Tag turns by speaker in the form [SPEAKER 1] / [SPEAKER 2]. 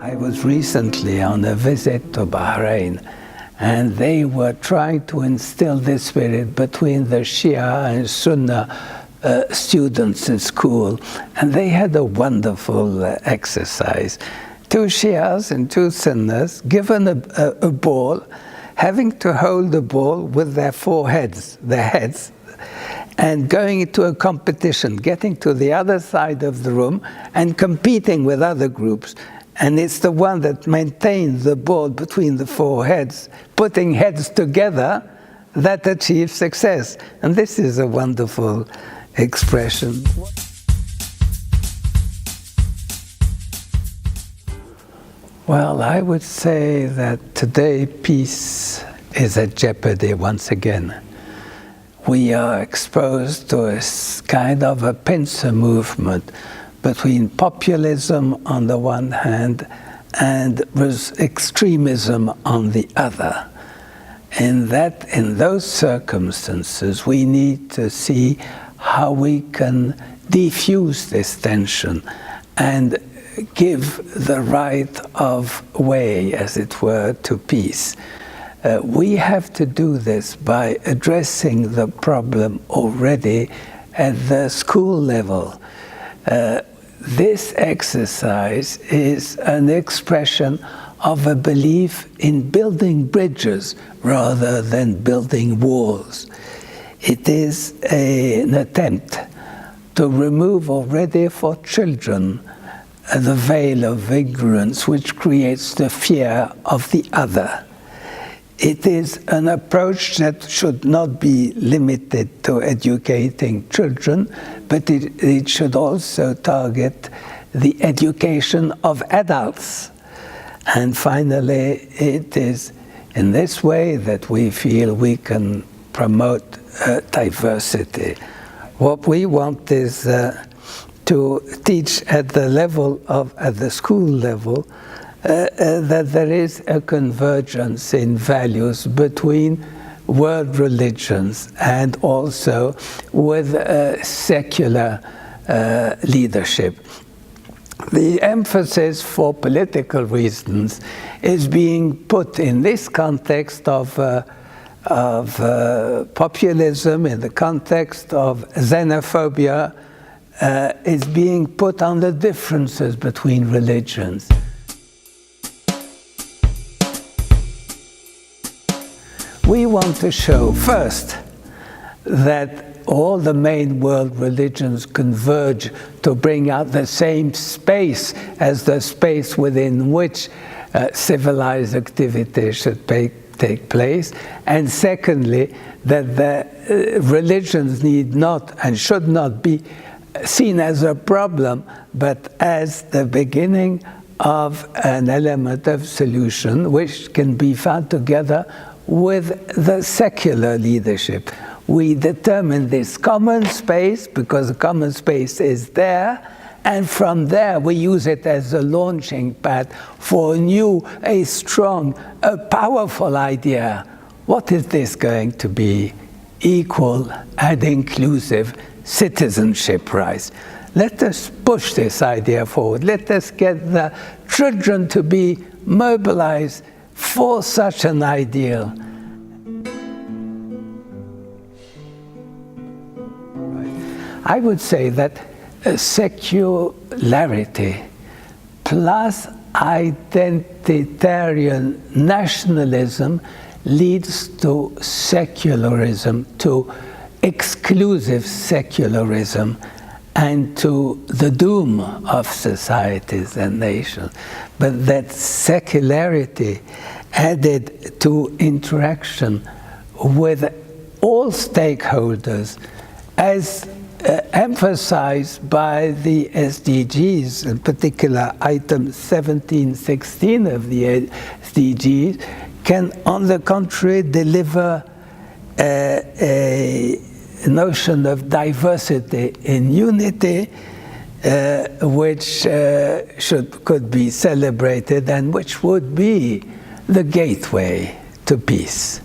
[SPEAKER 1] I was recently on a visit to Bahrain, and they were trying to instill this spirit between the Shia and Sunni students in school, and they had a wonderful exercise. Two Shias and two Sunnis given a ball, having to hold the ball with their heads, and going into a competition, getting to the other side of the room and competing with other groups. And it's the one that maintains the ball between the four heads, putting heads together, that achieves success. And this is a wonderful expression. Well, I would say that today peace is at jeopardy once again. We are exposed to a kind of a pincer movement between populism on the one hand and extremism on the other. In those circumstances, we need to see how we can defuse this tension and give the right of way, as it were, to peace. We have to do this by addressing the problem already at the school level. This exercise is an expression of a belief in building bridges rather than building walls. It is an attempt to remove already for children the veil of ignorance which creates the fear of the other. It is an approach that should not be limited to educating children, but it should also target the education of adults. And finally, it is in this way that we feel we can promote diversity. What we want is to teach at the school level, that there is a convergence in values between world religions and also with secular leadership. The emphasis, for political reasons, is being put in this context of populism, in the context of xenophobia, is being put on the differences between religions. We want to show first that all the main world religions converge to bring out the same space as the space within which civilized activity should take place. And secondly, that the religions need not and should not be seen as a problem, but as the beginning of an element of solution which can be found together with the secular leadership. We determine this common space because the common space is there, and from there we use it as a launching pad for a strong, a powerful idea. What is this going to be? Equal and inclusive citizenship rights. Let us push this idea forward. Let us get the children to be mobilized for such an ideal. I would say that secularity plus identitarian nationalism leads to secularism, to exclusive secularism, and to the doom of societies and nations. But that secularity added to interaction with all stakeholders, as emphasized by the SDGs, in particular item 1716 of the SDGs, can on the contrary deliver a notion of diversity in unity, which could be celebrated and which would be the gateway to peace.